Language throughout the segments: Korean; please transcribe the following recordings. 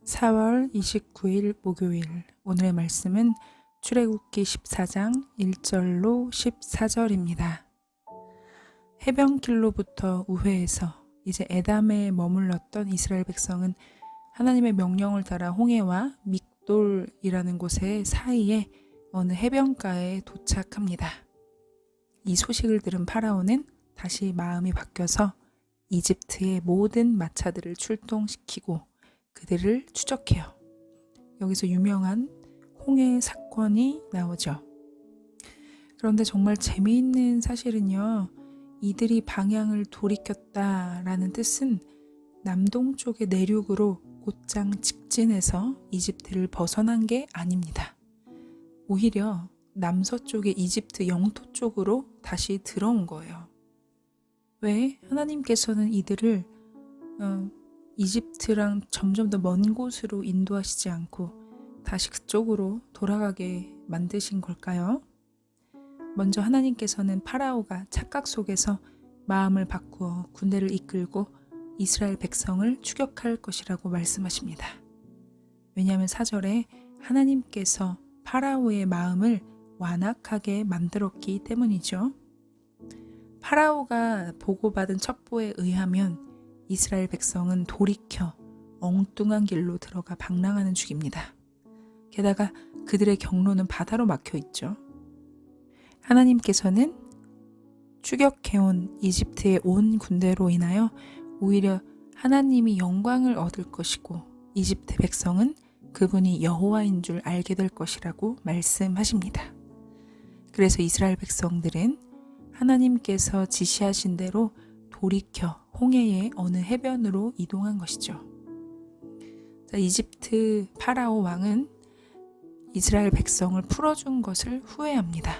4월 29일 목요일. 오늘의 말씀은 출애굽기 14장 1절로 14절입니다. 해변길로부터 우회해서 이제 에담에 머물렀던 이스라엘 백성은 하나님의 명령을 따라 홍해와 믹돌이라는 곳의 사이에 어느 해변가에 도착합니다. 이 소식을 들은 파라오는 다시 마음이 바뀌어서 이집트의 모든 마차들을 출동시키고 그들을 추적해요. 여기서 유명한 홍해 사건이 나오죠. 그런데 정말 재미있는 사실은요, 이들이 방향을 돌이켰다라는 뜻은 남동쪽의 내륙으로 곧장 직진해서 이집트를 벗어난 게 아닙니다. 오히려 남서쪽의 이집트 영토 쪽으로 다시 들어온 거예요. 왜? 하나님께서는 이들을 이집트랑 점점 더 먼 곳으로 인도하시지 않고 다시 그쪽으로 돌아가게 만드신 걸까요? 먼저 하나님께서는 파라오가 착각 속에서 마음을 바꾸어 군대를 이끌고 이스라엘 백성을 추격할 것이라고 말씀하십니다. 왜냐하면 4절에 하나님께서 파라오의 마음을 완악하게 만들었기 때문이죠. 파라오가 보고받은 첩보에 의하면 이스라엘 백성은 돌이켜 엉뚱한 길로 들어가 방랑하는 중입니다. 게다가 그들의 경로는 바다로 막혀 있죠. 하나님께서는 추격해온 이집트의 온 군대로 인하여 오히려 하나님이 영광을 얻을 것이고 이집트 백성은 그분이 여호와인 줄 알게 될 것이라고 말씀하십니다. 그래서 이스라엘 백성들은 하나님께서 지시하신 대로 돌이켜 홍해의 어느 해변으로 이동한 것이죠. 이집트 파라오 왕은 이스라엘 백성을 풀어준 것을 후회합니다.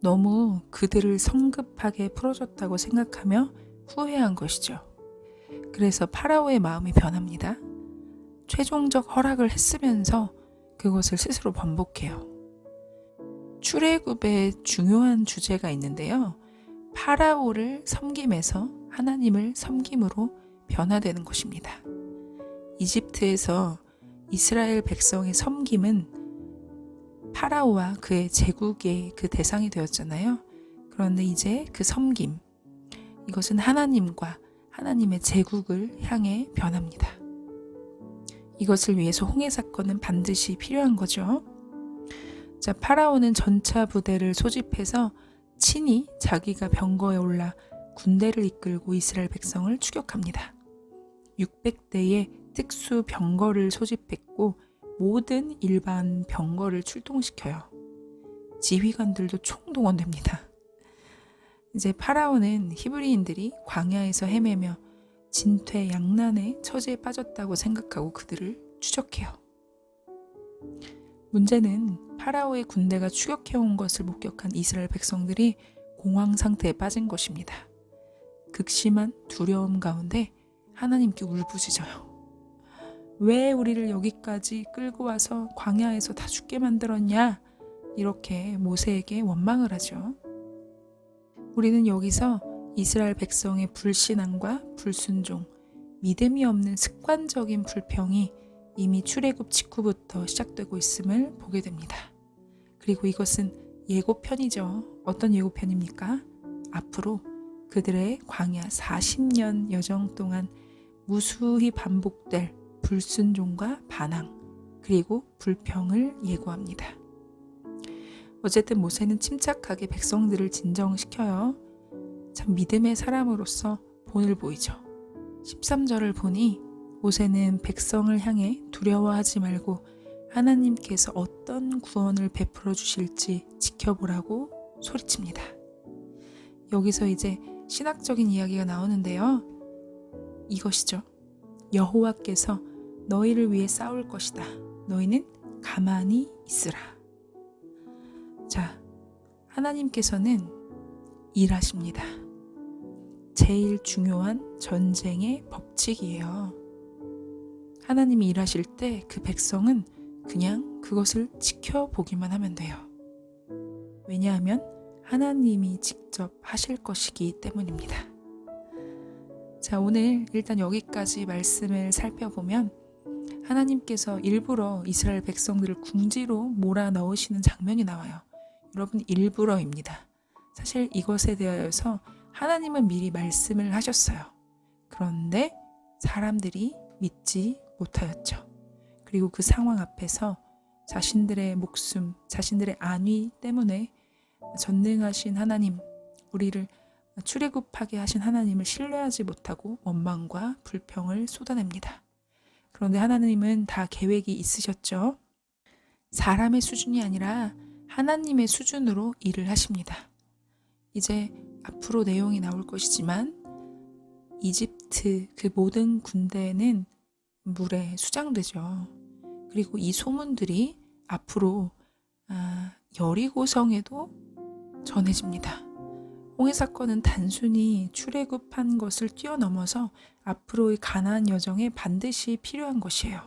너무 그들을 성급하게 풀어줬다고 생각하며 후회한 것이죠. 그래서 파라오의 마음이 변합니다. 최종적 허락을 했으면서 그것을 스스로 번복해요. 출애굽의 중요한 주제가 있는데요. 파라오를 섬김에서 하나님을 섬김으로 변화되는 것입니다. 이집트에서 이스라엘 백성의 섬김은 파라오와 그의 제국의 그 대상이 되었잖아요. 그런데 이제 그 섬김, 이것은 하나님과 하나님의 제국을 향해 변합니다. 이것을 위해서 홍해 사건은 반드시 필요한 거죠. 자, 파라오는 전차 부대를 소집해서 친히 자기가 병거에 올라 군대를 이끌고 이스라엘 백성을 추격합니다. 600대의 특수 병거를 소집했고 모든 일반 병거를 출동시켜요. 지휘관들도 총동원됩니다. 이제 파라오는 히브리인들이 광야에서 헤매며 진퇴양난의 처지에 빠졌다고 생각하고 그들을 추적해요. 문제는 파라오의 군대가 추격해온 것을 목격한 이스라엘 백성들이 공황 상태에 빠진 것입니다. 극심한 두려움 가운데 하나님께 울부짖어요. 왜 우리를 여기까지 끌고 와서 광야에서 다 죽게 만들었냐? 이렇게 모세에게 원망을 하죠. 우리는 여기서 이스라엘 백성의 불신앙과 불순종, 믿음이 없는 습관적인 불평이 이미 출애굽 직후부터 시작되고 있음을 보게 됩니다. 그리고 이것은 예고편이죠. 어떤 예고편입니까? 앞으로 그들의 광야 40년 여정 동안 무수히 반복될 불순종과 반항, 그리고 불평을 예고합니다. 어쨌든 모세는 침착하게 백성들을 진정시켜요. 참 믿음의 사람으로서 본을 보이죠. 13절을 보니 모세는 백성을 향해 두려워하지 말고 하나님께서 어떤 구원을 베풀어 주실지 지켜보라고 소리칩니다. 여기서 이제 신학적인 이야기가 나오는데요. 이것이죠. 여호와께서 너희를 위해 싸울 것이다. 너희는 가만히 있으라. 자, 하나님께서는 일하십니다. 제일 중요한 전쟁의 법칙이에요. 하나님이 일하실 때 그 백성은 그냥 그것을 지켜보기만 하면 돼요. 왜냐하면 하나님이 직접 하실 것이기 때문입니다. 자, 오늘 일단 여기까지 말씀을 살펴보면 하나님께서 일부러 이스라엘 백성들을 궁지로 몰아넣으시는 장면이 나와요. 여러분, 일부러입니다. 사실 이것에 대하여서 하나님은 미리 말씀을 하셨어요. 그런데 사람들이 믿지 못하였죠. 그리고 그 상황 앞에서 자신들의 목숨, 자신들의 안위 때문에 전능하신 하나님, 우리를 출애굽하게 하신 하나님을 신뢰하지 못하고 원망과 불평을 쏟아냅니다. 그런데 하나님은 다 계획이 있으셨죠. 사람의 수준이 아니라 하나님의 수준으로 일을 하십니다. 이제 앞으로 내용이 나올 것이지만 이집트 그 모든 군대는 물에 수장되죠. 그리고 이 소문들이 앞으로 여리고성에도 전해집니다. 홍해 사건은 단순히 출애굽한 것을 뛰어넘어서 앞으로의 가나안 여정에 반드시 필요한 것이에요.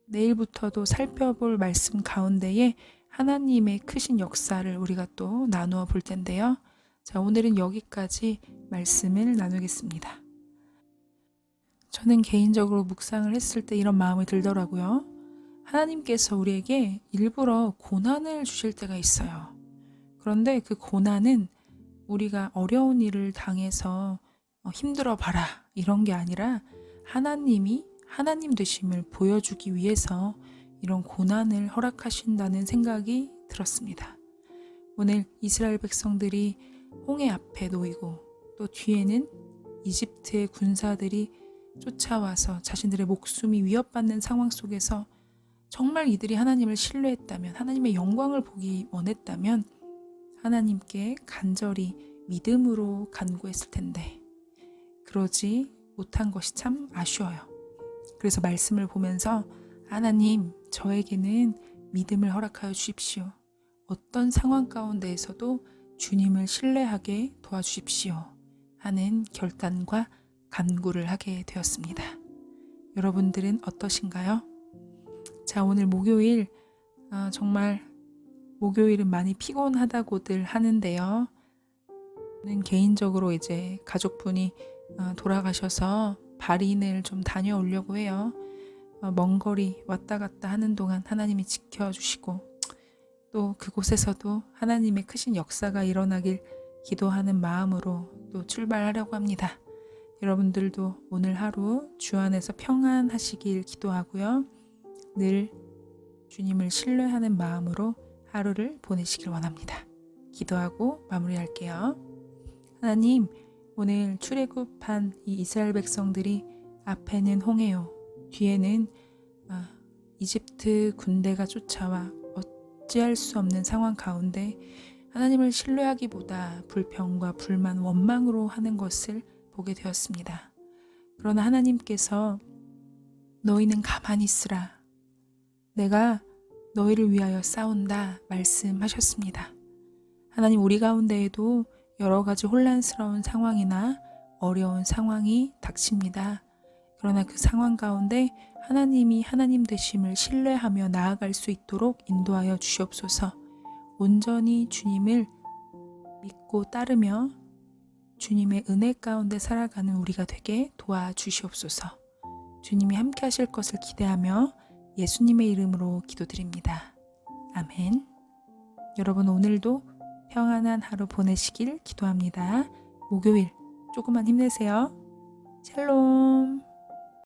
내일부터도 살펴볼 말씀 가운데에 하나님의 크신 역사를 우리가 또 나누어 볼 텐데요. 자, 오늘은 여기까지 말씀을 나누겠습니다. 저는 개인적으로 묵상을 했을 때 이런 마음이 들더라고요. 하나님께서 우리에게 일부러 고난을 주실 때가 있어요. 그런데 그 고난은 우리가 어려운 일을 당해서 힘들어 봐라 이런 게 아니라 하나님이 하나님 되심을 보여주기 위해서 이런 고난을 허락하신다는 생각이 들었습니다. 오늘 이스라엘 백성들이 홍해 앞에 놓이고 또 뒤에는 이집트의 군사들이 쫓아와서 자신들의 목숨이 위협받는 상황 속에서 정말 이들이 하나님을 신뢰했다면, 하나님의 영광을 보기 원했다면 하나님께 간절히 믿음으로 간구했을 텐데 그러지 못한 것이 참 아쉬워요. 그래서 말씀을 보면서 하나님, 저에게는 믿음을 허락하여 주십시오. 어떤 상황 가운데에서도 주님을 신뢰하게 도와주십시오 하는 결단과 간구를 하게 되었습니다. 여러분들은 어떠신가요? 자, 오늘 목요일 정말 목요일은 많이 피곤하다고들 하는데요. 저는 개인적으로 이제 가족분이 돌아가셔서 발인을 좀 다녀오려고 해요. 먼 거리 왔다 갔다 하는 동안 하나님이 지켜주시고 또 그곳에서도 하나님의 크신 역사가 일어나길 기도하는 마음으로 또 출발하려고 합니다. 여러분들도 오늘 하루 주 안에서 평안하시길 기도하고요. 늘 주님을 신뢰하는 마음으로 하루를 보내시길 원합니다. 기도하고 마무리할게요. 하나님, 오늘 출애굽한 이 이스라엘 백성들이 앞에는 홍해요, 뒤에는 이집트 군대가 쫓아와 어찌할 수 없는 상황 가운데 하나님을 신뢰하기보다 불평과 불만, 원망으로 하는 것을 보게 되었습니다. 그러나 하나님께서 너희는 가만히 있으라, 내가 너희를 위하여 싸운다 말씀하셨습니다. 하나님, 우리 가운데에도 여러 가지 혼란스러운 상황이나 어려운 상황이 닥칩니다. 그러나 그 상황 가운데 하나님이 하나님 되심을 신뢰하며 나아갈 수 있도록 인도하여 주시옵소서. 온전히 주님을 믿고 따르며 주님의 은혜 가운데 살아가는 우리가 되게 도와주시옵소서. 주님이 함께 하실 것을 기대하며 예수님의 이름으로 기도드립니다. 아멘. 여러분, 오늘도 평안한 하루 보내시길 기도합니다. 목요일 조금만 힘내세요. 샬롬.